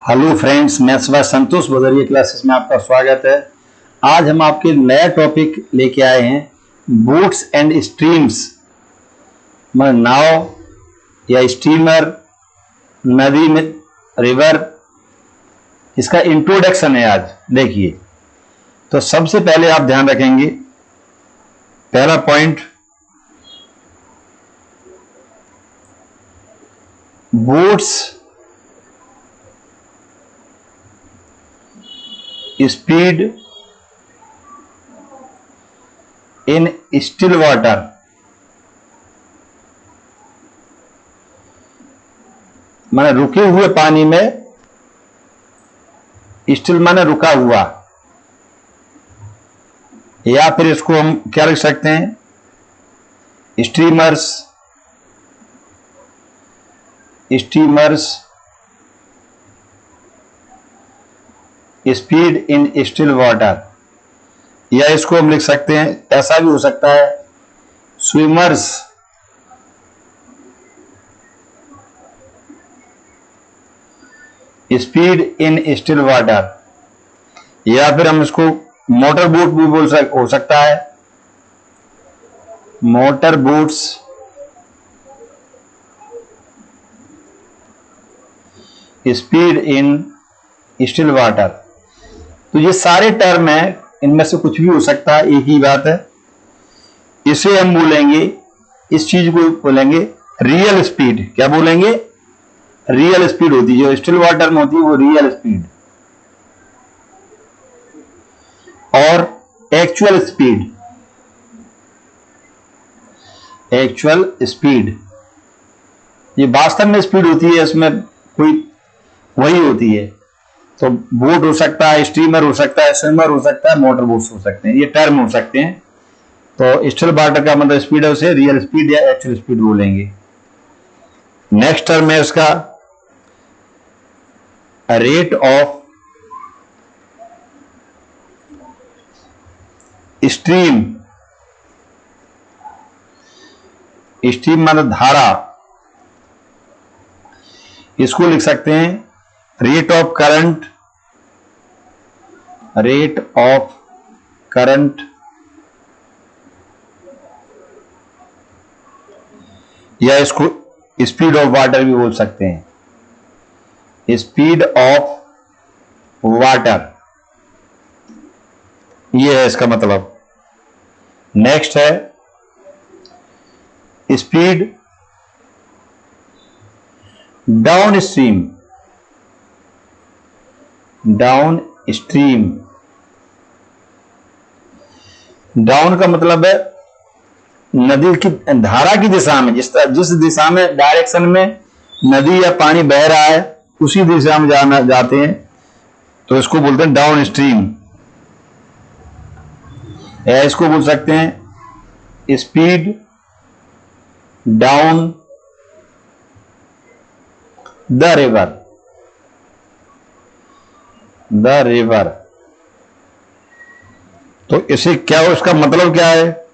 Hello friends, मैं सुभाष संतोष बदरिया classes में आपका स्वागत है। आज हम आपके नया टॉपिक लेके आए हैं, बोट्स एंड स्ट्रीम्स। मतलब नाव या स्टीमर, नदी में, रिवर, इसका इंट्रोडक्शन है आज। देखिए, तो सबसे पहले आप ध्यान रखेंगे, पहला point, boats speed in still water. माने रुके हुए पानी में, स्टिल माने रुका हुआ, या फिर इसको हम क्या लिख सकते हैं, steamers speed in still water, या इसको हम लिख सकते हैं, ऐसा भी हो सकता है, swimmers speed in still water, या फिर हम इसको मोटर बोट भी हो सकता है, motor boats speed in still water. तो ये सारे टर्म हैं, इनमें से कुछ भी हो सकता है, एक ही बात है। इसे हम बोलेंगे, इस चीज को बोलेंगे रियल स्पीड। क्या बोलेंगे? रियल स्पीड होती है जो स्टिल वाटर में होती है, वो रियल स्पीड। और एक्चुअल स्पीड, ये वास्तव में स्पीड होती है, इसमें कोई वही होती है। तो बोट हो सकता है, स्टीमर हो सकता है, स्विमर हो सकता है, मोटर बोट्स हो सकते हैं, ये टर्म हो सकते हैं। तो स्टिल वाटर का मतलब स्पीड है, उसे रियल स्पीड या एक्चुअल स्पीड बोलेंगे। नेक्स्ट टर्म है उसका रेट ऑफ स्ट्रीम। स्ट्रीम मतलब धारा, इसको लिख सकते हैं रेट ऑफ करंट, या इसको स्पीड ऑफ वाटर भी बोल सकते हैं, स्पीड ऑफ वाटर, ये है इसका मतलब। नेक्स्ट है स्पीड डाउन स्ट्रीम। डाउन का मतलब है नदी की धारा की दिशा में, जिस दिशा में, डायरेक्शन में नदी या पानी बह रहा है, उसी दिशा में जाते हैं, तो इसको बोलते हैं डाउन स्ट्रीम। या इसको बोल सकते हैं स्पीड डाउन द रिवर। तो इसे क्या, उसका मतलब क्या है?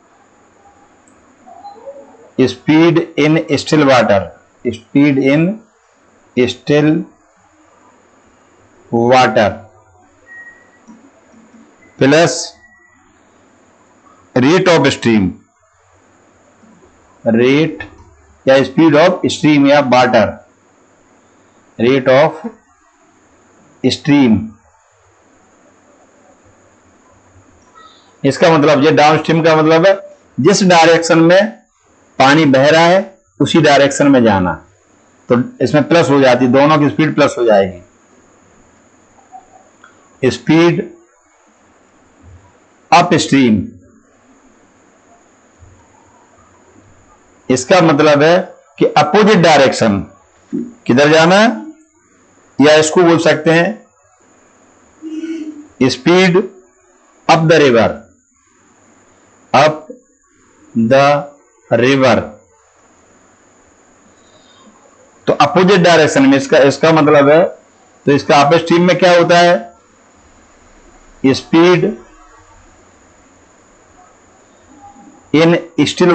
Speed in still water, plus rate of stream, rate या स्पीड ऑफ स्ट्रीम या वाटर, रेट ऑफ स्ट्रीम। इसका मतलब, ये डाउन स्ट्रीम का मतलब है जिस डायरेक्शन में पानी बह रहा है उसी डायरेक्शन में जाना। तो इसमें प्लस हो जाती, दोनों की स्पीड प्लस हो जाएगी। स्पीड अप स्ट्रीम, इसका मतलब है कि अपोजिट डायरेक्शन, किधर जाना है, या इसको बोल सकते हैं स्पीड अप द रिवर। तो अपोजिट डायरेक्शन में इसका मतलब है, तो इसका अप स्ट्रीम में क्या होता है, speed in still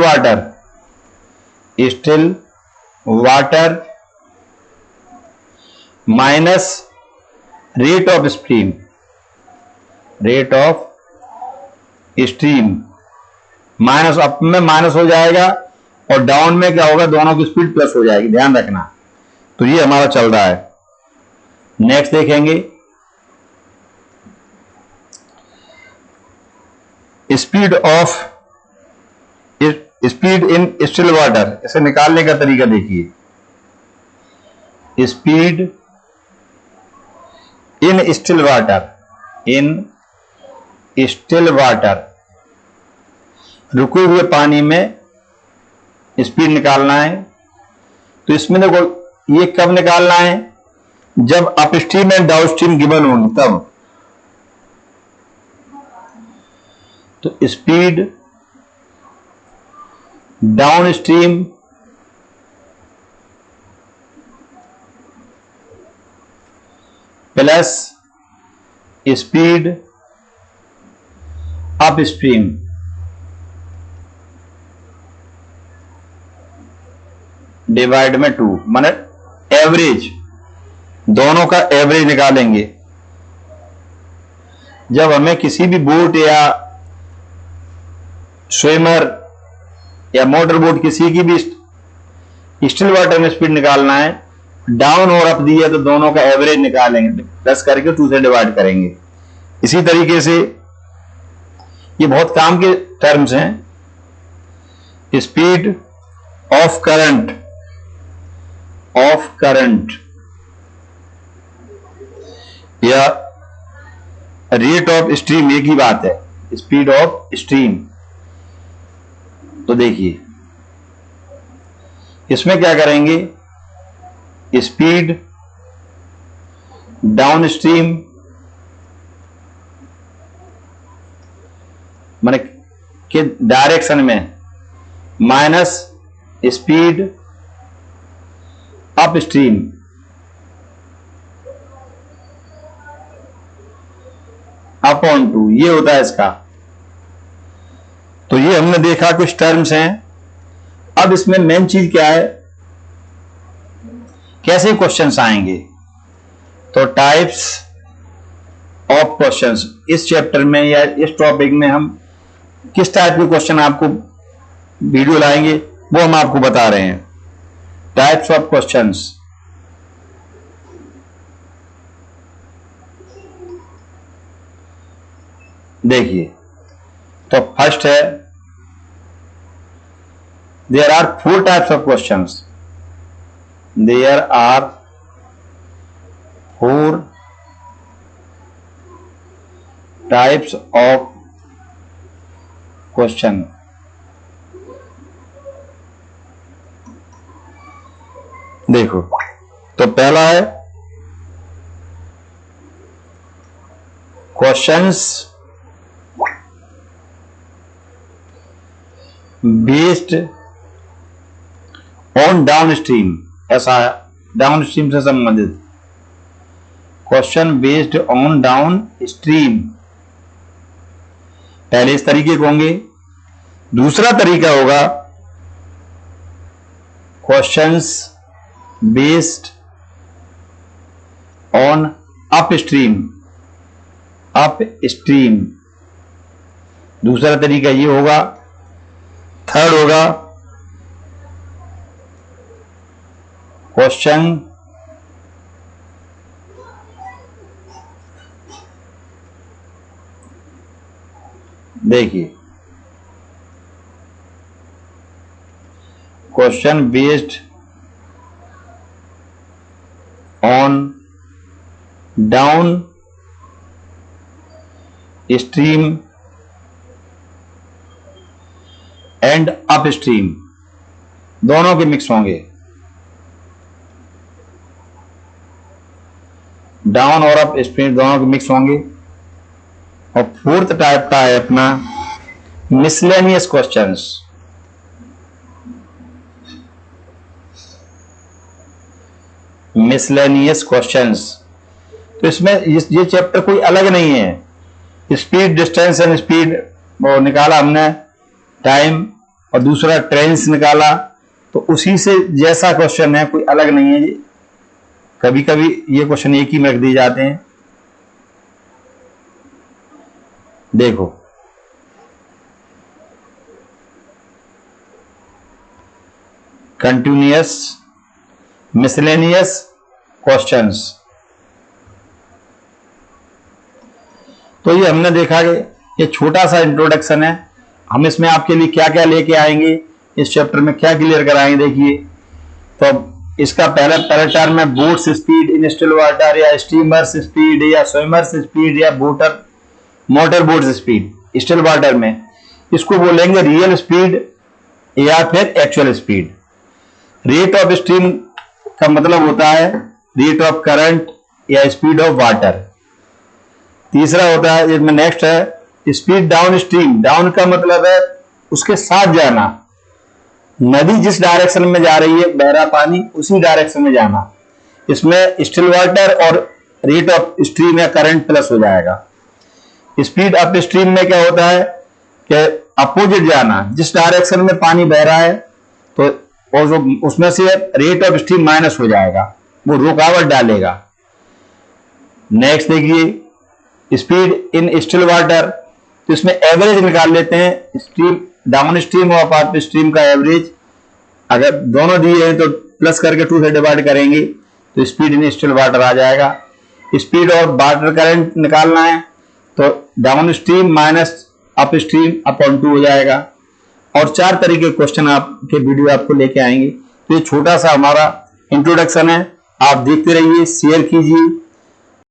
water minus rate of stream, rate of stream minus, up में माइनस हो जाएगा और डाउन में क्या होगा, दोनों की स्पीड प्लस हो जाएगी, ध्यान रखना। तो ये हमारा चल रहा है। नेक्स्ट देखेंगे speed of, speed in still water, इसे निकालने का तरीका देखिए। Speed in still water, in still water, रुके हुए पानी में स्पीड निकालना है। तो इसमें देखो ये कब निकालना है, जब अपस्ट्रीम एंड डाउनस्ट्रीम गिवन होंगे तब। तो speed downstream plus speed upstream, divide में 2, माने एवरेज, दोनों का एवरेज निकालेंगे। जब हमें किसी भी बोट या स्विमर या मोटर बोट किसी की भी स्टिल वाटर में स्पीड निकालना है, डाउन और अप दिया तो दोनों का एवरेज निकालेंगे, प्लस करके 2 से डिवाइड करेंगे। इसी तरीके से ये बहुत काम के टर्म्स हैं। Speed of current, of current या रेट ऑफ स्ट्रीम एक ही बात है, स्पीड ऑफ स्ट्रीम। तो देखिए इसमें क्या करेंगे, स्पीड डाउन स्ट्रीम माने के डायरेक्शन में minus speed up stream, upon 2, ये होता है इसका। तो ये हमने देखा कुछ टर्म्स हैं। अब इसमें मेन चीज क्या है, कैसे क्वेश्चंस आएंगे। तो टाइप्स ऑफ क्वेश्चंस, इस चैप्टर में या इस टॉपिक में हम किस टाइप के क्वेश्चन आपको वीडियो लाएंगे वो हम आपको बता रहे हैं। टाइप्स ऑफ क्वेश्चंस, देखिए तो फर्स्ट है, there are 4 types of questions, there are 4 types of question. देखो तो पहला है क्वेश्चंस बेस्ड ऑन डाउनस्ट्रीम, ऐसा डाउनस्ट्रीम से संबंधित question based on down stream. पहले इस तरीके के होंगे। दूसरा तरीका होगा questions based on upstream, upstream दूसरा तरीका ये होगा। थर्ड होगा क्वेश्चन देखिए question based on down stream and up stream, दोनों के मिक्स होंगे। डाउन और अप स्ट्रीम दोनों के मिक्स होंगे। और फोर्थ टाइप का है अपना मिसलेनियस क्वेश्चंस। मिसलेनियस क्वेश्चंस, तो इसमें ये चैप्टर कोई अलग नहीं है। स्पीड, डिस्टेंस एंड स्पीड वो निकाला हमने, टाइम, और दूसरा ट्रेंस निकाला, तो उसी से जैसा क्वेश्चन है, कोई अलग नहीं है। कभी कभी ये क्वेश्चन एक ही में रख दिए जाते हैं, देखो, कंटिन्यूअस मिसलेनियस क्वेश्चंस। तो ये हमने देखा कि ये छोटा सा इंट्रोडक्शन है। हम इसमें आपके लिए क्या क्या लेके आएंगे, इस चैप्टर में क्या क्लियर कराएंगे, देखिए। तो इसका पहला टर्म है boats speed in still water, या स्टीमर्स स्पीड, या स्विमर्स स्पीड, या motor boats speed still water में। इसको बोलेंगे रियल स्पीड या फिर actual speed. Rate of stream का मतलब होता है रेट ऑफ करंट या स्पीड ऑफ वाटर। तीसरा होता है, इसमें नेक्स्ट है स्पीड डाउन स्ट्रीम। डाउन का मतलब है उसके साथ जाना, नदी जिस डायरेक्शन में जा रही है बह रहा पानी उसी डायरेक्शन में जाना। इसमें स्टिल वाटर और रेट ऑफ स्ट्रीम या करंट प्लस हो जाएगा। स्पीड अप स्ट्रीम में क्या होता है कि अपोजिट जाना, जिस डायरेक्शन में पानी बह रहा है तो उसमें से रेट ऑफ स्ट्रीम माइनस हो जाएगा, वो रुकावट डालेगा। नेक्स्ट देखिए स्पीड इन स्टिल वाटर, तो इसमें एवरेज निकाल लेते हैं, स्ट्रीम डाउन स्ट्रीम और अप स्ट्रीम का एवरेज। अगर दोनों दिए हैं तो प्लस करके 2 से डिवाइड करेंगे तो स्पीड इन स्टिल वाटर आ जाएगा। स्पीड ऑफ वाटर करंट निकालना है तो down stream minus up stream upon 2 हो जाएगा। और 4 तरीके के क्वेश्चन आपके वीडियो आपको लेके आएंगे। तो ये छोटा सा हमारा इंट्रोडक्शन है, आप देखते रहिए, शेयर कीजिए,